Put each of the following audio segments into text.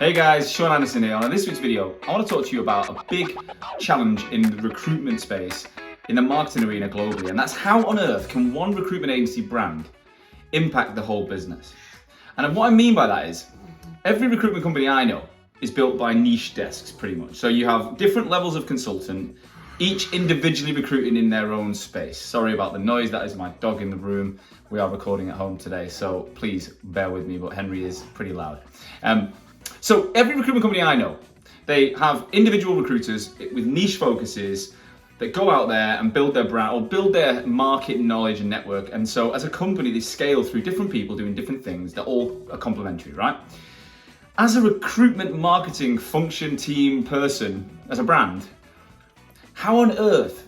Hey guys, Sean Anderson here. On this week's video, I want to talk to you about a big challenge in the recruitment space, in the marketing arena globally, and that's how on earth can one recruitment agency brand impact the whole business? And what I mean by that is, every recruitment company I know is built by niche desks pretty much. So you have different levels of consultant, each individually recruiting in their own space. Sorry about the noise, that is my dog in the room. We are recording at home today, so please bear with me, but Henry is pretty loud. So every recruitment company I know, they have individual recruiters with niche focuses that go out there and build their brand or build their market knowledge and network. And so as a company, they scale through different people doing different things that all are complementary, right? As a recruitment marketing function, team, person, as a brand, how on earth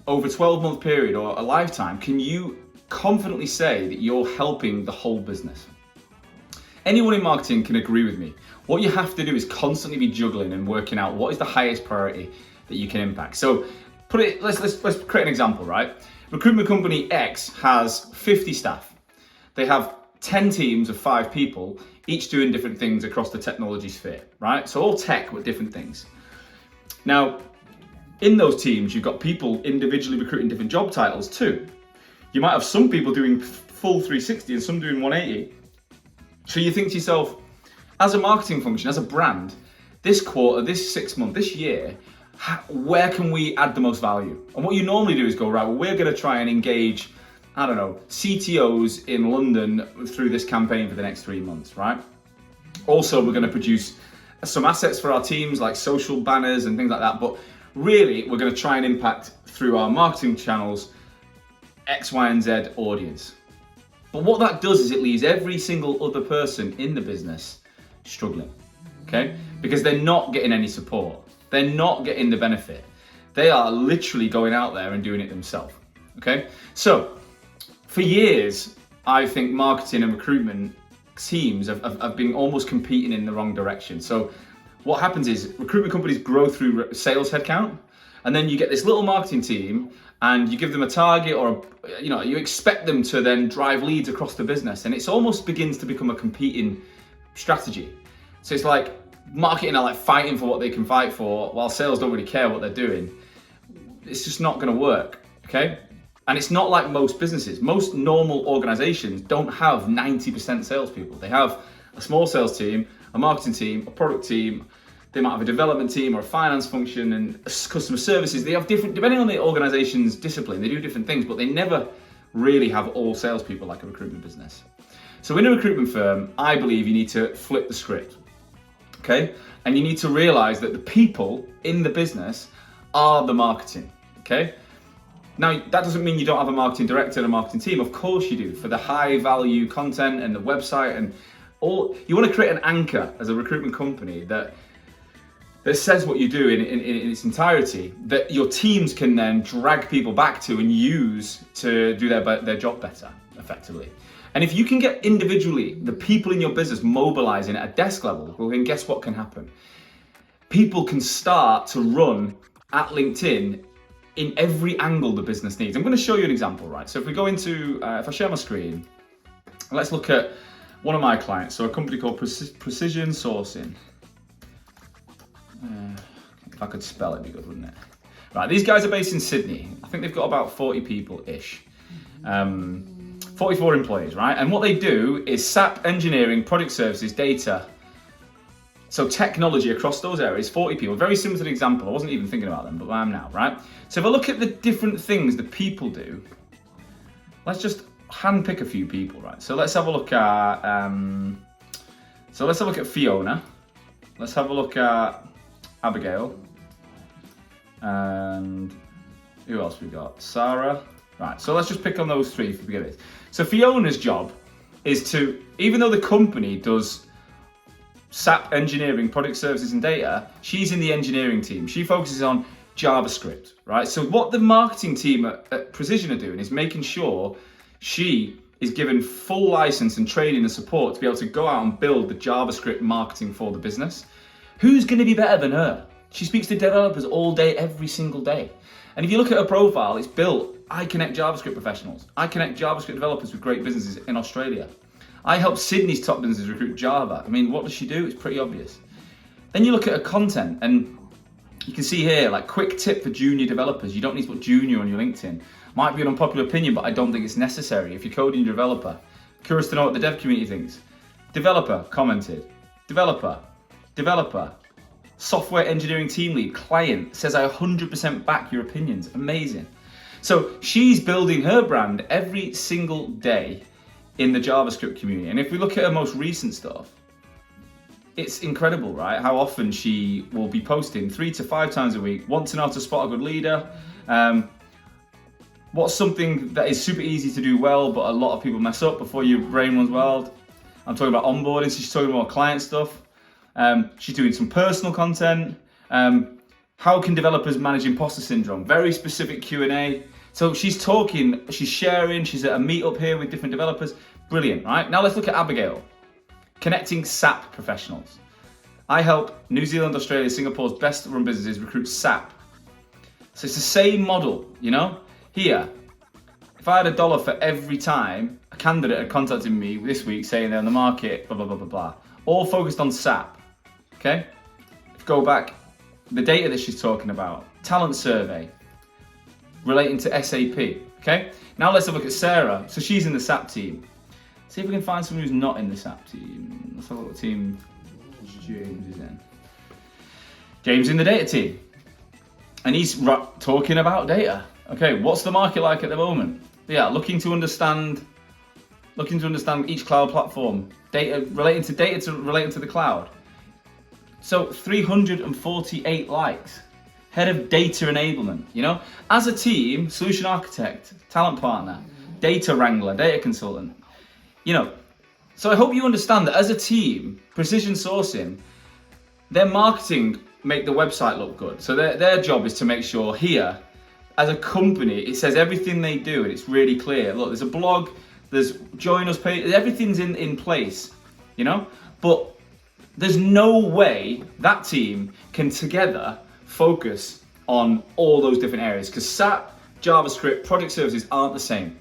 over a 12-month period or a lifetime can you confidently say that you're helping the whole business? Anyone in marketing can agree with me. What you have to do is constantly be juggling and working out what is the highest priority that you can impact. So let's create an example, right? Recruitment company X has 50 staff. They have 10 teams of 5 people, each doing different things across the technology sphere, right? So all tech with different things. Now, in those teams, you've got people individually recruiting different job titles too. You might have some people doing full 360 and some doing 180. So you think to yourself, as a marketing function, as a brand, this quarter, this 6 month, this year, where can we add the most value? And what you normally do is go, right, well, we're going to try and engage, I don't know, CTOs in London through this campaign for the next 3 months, right? Also, we're going to produce some assets for our teams like social banners and things like that. But really, we're going to try and impact through our marketing channels X, Y, and Z audience. But what that does is it leaves every single other person in the business struggling, okay? Because they're not getting any support. They're not getting the benefit. They are literally going out there and doing it themselves, okay? So for years, I think marketing and recruitment teams have been almost competing in the wrong direction. So what happens is recruitment companies grow through sales headcount, and then you get this little marketing team and you give them a target or, you expect them to then drive leads across the business. And it almost begins to become a competing strategy. So it's like marketing are like fighting for what they can fight for while sales don't really care what they're doing. It's just not going to work, okay? And it's not like most businesses. Most normal organizations don't have 90% salespeople. They have a small sales team, a marketing team, a product team. They might have a development team or a finance function and customer services. They have different, depending on the organization's discipline, they do different things, but they never really have all salespeople like a recruitment business. So in a recruitment firm, I believe you need to flip the script, okay? And you need to realize that the people in the business are the marketing, okay? Now, that doesn't mean you don't have a marketing director and a marketing team. Of course you do, for the high value content and the website and all. You want to create an anchor as a recruitment company that says what you do in its entirety, that your teams can then drag people back to and use to do their job better, effectively. And if you can get individually the people in your business mobilizing at a desk level, well, then guess what can happen? People can start to run at LinkedIn in every angle the business needs. I'm going to show you an example, right? So if we go into, if I share my screen, let's look at one of my clients. So a company called Precision Sourcing. If I could spell it, it'd be good, wouldn't it? Right, these guys are based in Sydney. I think they've got about 40 people-ish. 44 employees, right? And what they do is SAP engineering, product services, data. So technology across those areas, 40 people. Very similar to the example. I wasn't even thinking about them, but I am now, right? So if I look at the different things the people do, let's just handpick a few people, right? So let's have a look at, Fiona. Let's have a look at Abigail. And who else we got? Sarah. Right, so let's just pick on those 3 for beginners. So Fiona's job is to, even though the company does SAP engineering, product services and data, she's in the engineering team. She focuses on JavaScript, right? So what the marketing team at Precision are doing is making sure she is given full license and training and support to be able to go out and build the JavaScript marketing for the business. Who's going to be better than her? She speaks to developers all day, every single day. And if you look at her profile, it's built, I connect JavaScript professionals. I connect JavaScript developers with great businesses in Australia. I help Sydney's top businesses recruit Java. I mean, what does she do? It's pretty obvious. Then you look at her content, and you can see here, like, quick tip for junior developers. You don't need to put junior on your LinkedIn. Might be an unpopular opinion, but I don't think it's necessary. If you're coding developer, curious to know what the dev community thinks. Developer commented. Developer. Software engineering team lead, client, says I 100% back your opinions. Amazing. So she's building her brand every single day in the JavaScript community. And if we look at her most recent stuff, it's incredible, right? How often she will be posting 3 to 5 times a week, want to know how to spot a good leader, what's something that is super easy to do well, but a lot of people mess up before your brain runs wild. I'm talking about onboarding, so she's talking about client stuff. She's doing some personal content. How can developers manage imposter syndrome? Very specific Q&A. So she's talking, she's sharing, she's at a meetup here with different developers. Brilliant, right? Now let's look at Abigail. Connecting SAP professionals. I help New Zealand, Australia, Singapore's best run businesses recruit SAP. So it's the same model, you know? Here, if I had $1 for every time a candidate had contacted me this week saying they're on the market, blah, blah, blah, blah, blah, all focused on SAP, okay? Go back, the data that she's talking about, talent survey, relating to SAP, okay? Now let's have a look at Sarah. So she's in the SAP team. See if we can find someone who's not in the SAP team. Let's have a look at the team James is in. James in the data team. And he's talking about data. Okay, what's the market like at the moment? Yeah, looking to understand each cloud platform, data relating to the cloud. So 348 likes. Head of data enablement, you know? As a team, solution architect, talent partner, data wrangler, data consultant, you know. So I hope you understand that as a team, Precision Sourcing, their marketing make the website look good. So their job is to make sure here, as a company, it says everything they do and it's really clear. Look, there's a blog, there's join us page, everything's in place, you know? But there's no way that team can together focus on all those different areas, because SAP, JavaScript, project services aren't the same.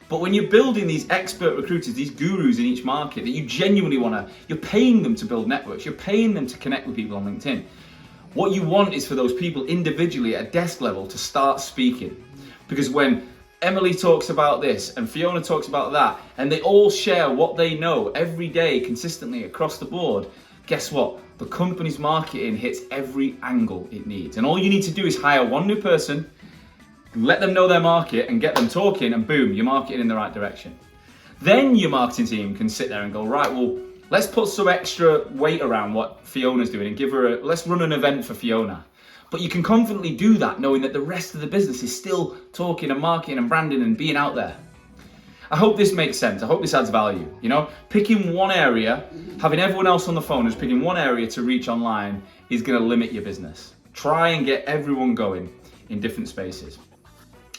But when you're building these expert recruiters, these gurus in each market that you genuinely you're paying them to build networks, you're paying them to connect with people on LinkedIn. What you want is for those people individually at a desk level to start speaking. Because when Emily talks about this and Fiona talks about that, and they all share what they know every day consistently across the board, guess what? The company's marketing hits every angle it needs. And all you need to do is hire one new person, let them know their market and get them talking, and boom, you're marketing in the right direction. Then your marketing team can sit there and go, right, well, let's put some extra weight around what Fiona's doing and let's run an event for Fiona. But you can confidently do that knowing that the rest of the business is still talking and marketing and branding and being out there. I hope this makes sense. I hope this adds value. You know, picking one area, having everyone else on the phone, just picking one area to reach online is going to limit your business. Try and get everyone going in different spaces.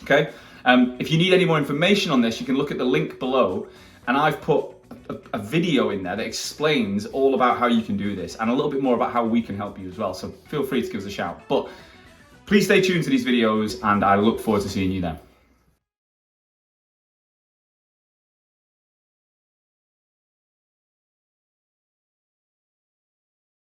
Okay. If you need any more information on this, you can look at the link below, and I've put a video in there that explains all about how you can do this and a little bit more about how we can help you as well. So feel free to give us a shout. But please stay tuned to these videos, and I look forward to seeing you there.